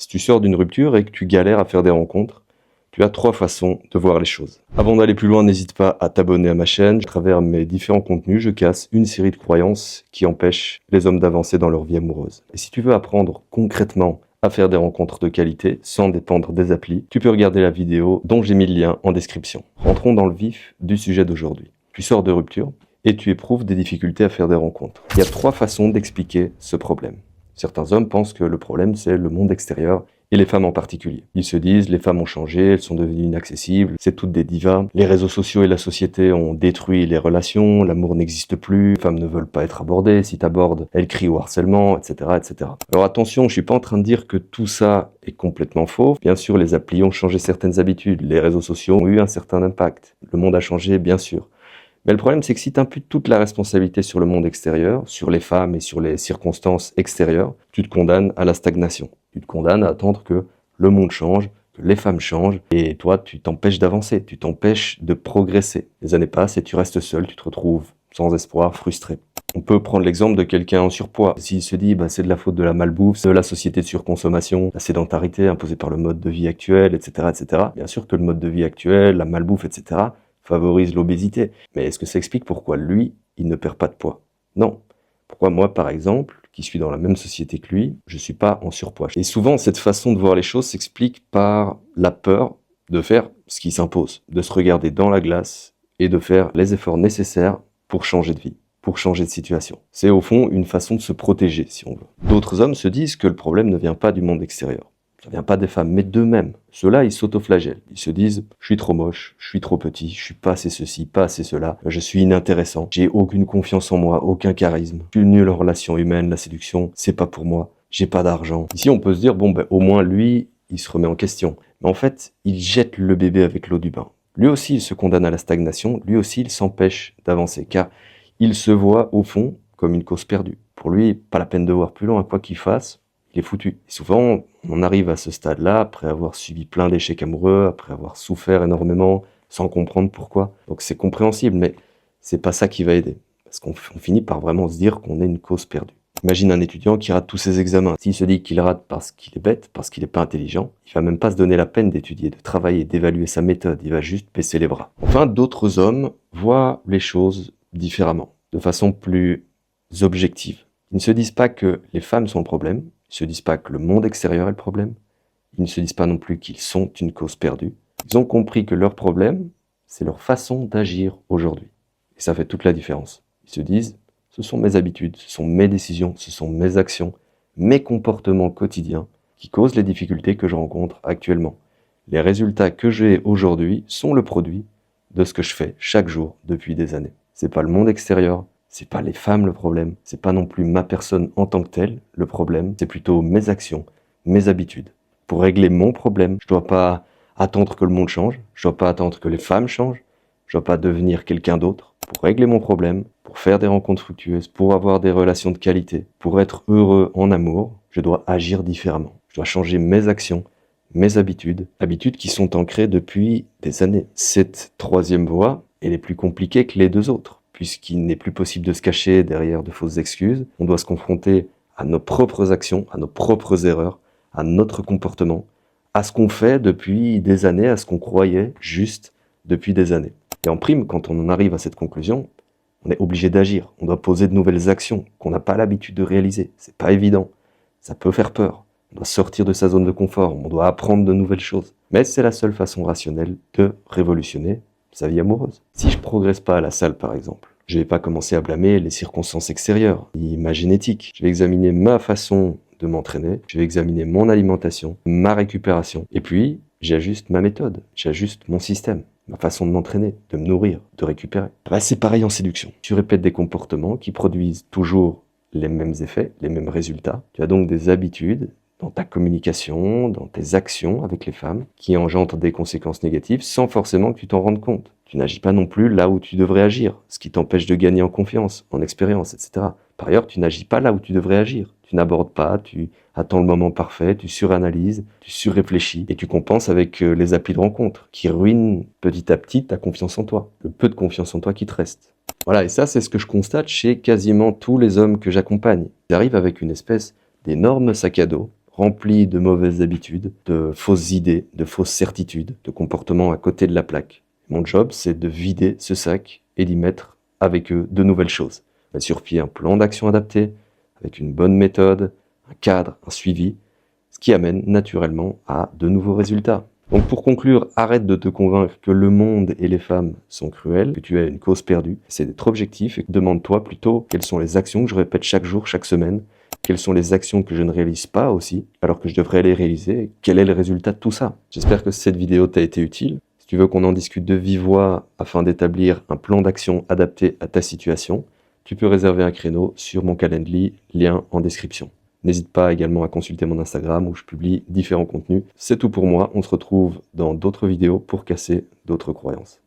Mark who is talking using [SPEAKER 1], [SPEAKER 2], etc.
[SPEAKER 1] Si tu sors d'une rupture et que tu galères à faire des rencontres, tu as 3 façons de voir les choses. Avant d'aller plus loin, n'hésite pas à t'abonner à ma chaîne. À travers mes différents contenus, je casse une série de croyances qui empêchent les hommes d'avancer dans leur vie amoureuse. Et si tu veux apprendre concrètement à faire des rencontres de qualité sans dépendre des applis, tu peux regarder la vidéo dont j'ai mis le lien en description. Rentrons dans le vif du sujet d'aujourd'hui. Tu sors de rupture et tu éprouves des difficultés à faire des rencontres. Il y a 3 façons d'expliquer ce problème. Certains hommes pensent que le problème, c'est le monde extérieur, et les femmes en particulier. Ils se disent, les femmes ont changé, elles sont devenues inaccessibles, c'est toutes des divas. Les réseaux sociaux et la société ont détruit les relations, l'amour n'existe plus, les femmes ne veulent pas être abordées, si t'abordes, elles crient au harcèlement, etc., etc. Alors attention, je suis pas en train de dire que tout ça est complètement faux. Bien sûr, les applis ont changé certaines habitudes, les réseaux sociaux ont eu un certain impact. Le monde a changé, bien sûr. Mais le problème, c'est que si tu imputes toute la responsabilité sur le monde extérieur, sur les femmes et sur les circonstances extérieures, tu te condamnes à la stagnation. Tu te condamnes à attendre que le monde change, que les femmes changent, et toi, tu t'empêches d'avancer, tu t'empêches de progresser. Les années passent et tu restes seul, tu te retrouves sans espoir, frustré. On peut prendre l'exemple de quelqu'un en surpoids. S'il se dit c'est de la faute de la malbouffe, de la société de surconsommation, la sédentarité imposée par le mode de vie actuel, etc., etc. Bien sûr que le mode de vie actuel, la malbouffe, etc., favorise l'obésité. Mais est-ce que ça explique pourquoi lui, il ne perd pas de poids? Non. Pourquoi moi, par exemple, qui suis dans la même société que lui, je suis pas en surpoids? Et souvent, cette façon de voir les choses s'explique par la peur de faire ce qui s'impose, de se regarder dans la glace et de faire les efforts nécessaires pour changer de vie, pour changer de situation. C'est au fond une façon de se protéger, si on veut. D'autres hommes se disent que le problème ne vient pas du monde extérieur. Ça vient pas des femmes, mais d'eux-mêmes. Ceux-là, ils s'autoflagellent. Ils se disent, je suis trop moche, je suis trop petit, je suis pas assez ceci, pas assez cela, je suis inintéressant, j'ai aucune confiance en moi, aucun charisme, je suis nul en relations humaines, la séduction, c'est pas pour moi, j'ai pas d'argent. Ici, on peut se dire, au moins lui, il se remet en question. Mais en fait, il jette le bébé avec l'eau du bain. Lui aussi, il se condamne à la stagnation, lui aussi, il s'empêche d'avancer, car il se voit, au fond, comme une cause perdue. Pour lui, pas la peine de voir plus loin, quoi qu'il fasse, il est foutu. Et souvent, on arrive à ce stade-là après avoir subi plein d'échecs amoureux, après avoir souffert énormément, sans comprendre pourquoi. Donc c'est compréhensible, mais c'est pas ça qui va aider. Parce qu'on finit par vraiment se dire qu'on est une cause perdue. Imagine un étudiant qui rate tous ses examens. S'il se dit qu'il rate parce qu'il est bête, parce qu'il n'est pas intelligent, il va même pas se donner la peine d'étudier, de travailler, d'évaluer sa méthode. Il va juste baisser les bras. Enfin, d'autres hommes voient les choses différemment, de façon plus objective. Ils ne se disent pas que les femmes sont le problème, ils ne se disent pas que le monde extérieur est le problème, ils ne se disent pas non plus qu'ils sont une cause perdue. Ils ont compris que leur problème, c'est leur façon d'agir aujourd'hui. Et ça fait toute la différence. Ils se disent, ce sont mes habitudes, ce sont mes décisions, ce sont mes actions, mes comportements quotidiens qui causent les difficultés que je rencontre actuellement. Les résultats que j'ai aujourd'hui sont le produit de ce que je fais chaque jour depuis des années. C'est pas le monde extérieur, c'est pas les femmes le problème, c'est pas non plus ma personne en tant que telle le problème, c'est plutôt mes actions, mes habitudes. Pour régler mon problème, je dois pas attendre que le monde change, je dois pas attendre que les femmes changent, je dois pas devenir quelqu'un d'autre. Pour régler mon problème, pour faire des rencontres fructueuses, pour avoir des relations de qualité, pour être heureux en amour, je dois agir différemment. Je dois changer mes actions, mes habitudes qui sont ancrées depuis des années. Cette troisième voie, elle est plus compliquée que les deux autres, puisqu'il n'est plus possible de se cacher derrière de fausses excuses. On doit se confronter à nos propres actions, à nos propres erreurs, à notre comportement, à ce qu'on fait depuis des années, à ce qu'on croyait juste depuis des années. Et en prime, quand on en arrive à cette conclusion, on est obligé d'agir. On doit poser de nouvelles actions qu'on n'a pas l'habitude de réaliser. C'est pas évident. Ça peut faire peur. On doit sortir de sa zone de confort. On doit apprendre de nouvelles choses. Mais c'est la seule façon rationnelle de révolutionner sa vie amoureuse. Si je progresse pas à la salle, par exemple, je vais pas commencer à blâmer les circonstances extérieures, ni ma génétique. Je vais examiner ma façon de m'entraîner, je vais examiner mon alimentation, ma récupération, et puis j'ajuste ma méthode, j'ajuste mon système, ma façon de m'entraîner, de me nourrir, de récupérer. C'est pareil en séduction. Tu répètes des comportements qui produisent toujours les mêmes effets, les mêmes résultats. Tu as donc des habitudes dans ta communication, dans tes actions avec les femmes, qui engendrent des conséquences négatives sans forcément que tu t'en rendes compte. Tu n'agis pas non plus là où tu devrais agir, ce qui t'empêche de gagner en confiance, en expérience, etc. Par ailleurs, tu n'agis pas là où tu devrais agir. Tu n'abordes pas, tu attends le moment parfait, tu suranalyses, tu surréfléchis et tu compenses avec les applis de rencontre qui ruinent petit à petit ta confiance en toi, le peu de confiance en toi qui te reste. Voilà, et ça, c'est ce que je constate chez quasiment tous les hommes que j'accompagne. Ils arrivent avec une espèce d'énorme sac à dos rempli de mauvaises habitudes, de fausses idées, de fausses certitudes, de comportements à côté de la plaque. Mon job, c'est de vider ce sac et d'y mettre avec eux de nouvelles choses. Mettre sur pied un plan d'action adapté, avec une bonne méthode, un cadre, un suivi, ce qui amène naturellement à de nouveaux résultats. Donc pour conclure, arrête de te convaincre que le monde et les femmes sont cruels, que tu es une cause perdue. C'est d'être objectif et demande-toi plutôt quelles sont les actions que je répète chaque jour, chaque semaine, quelles sont les actions que je ne réalise pas aussi, alors que je devrais les réaliser, et quel est le résultat de tout ça. J'espère que cette vidéo t'a été utile. Si tu veux qu'on en discute de vive voix afin d'établir un plan d'action adapté à ta situation, tu peux réserver un créneau sur mon Calendly, lien en description. N'hésite pas également à consulter mon Instagram où je publie différents contenus. C'est tout pour moi, on se retrouve dans d'autres vidéos pour casser d'autres croyances.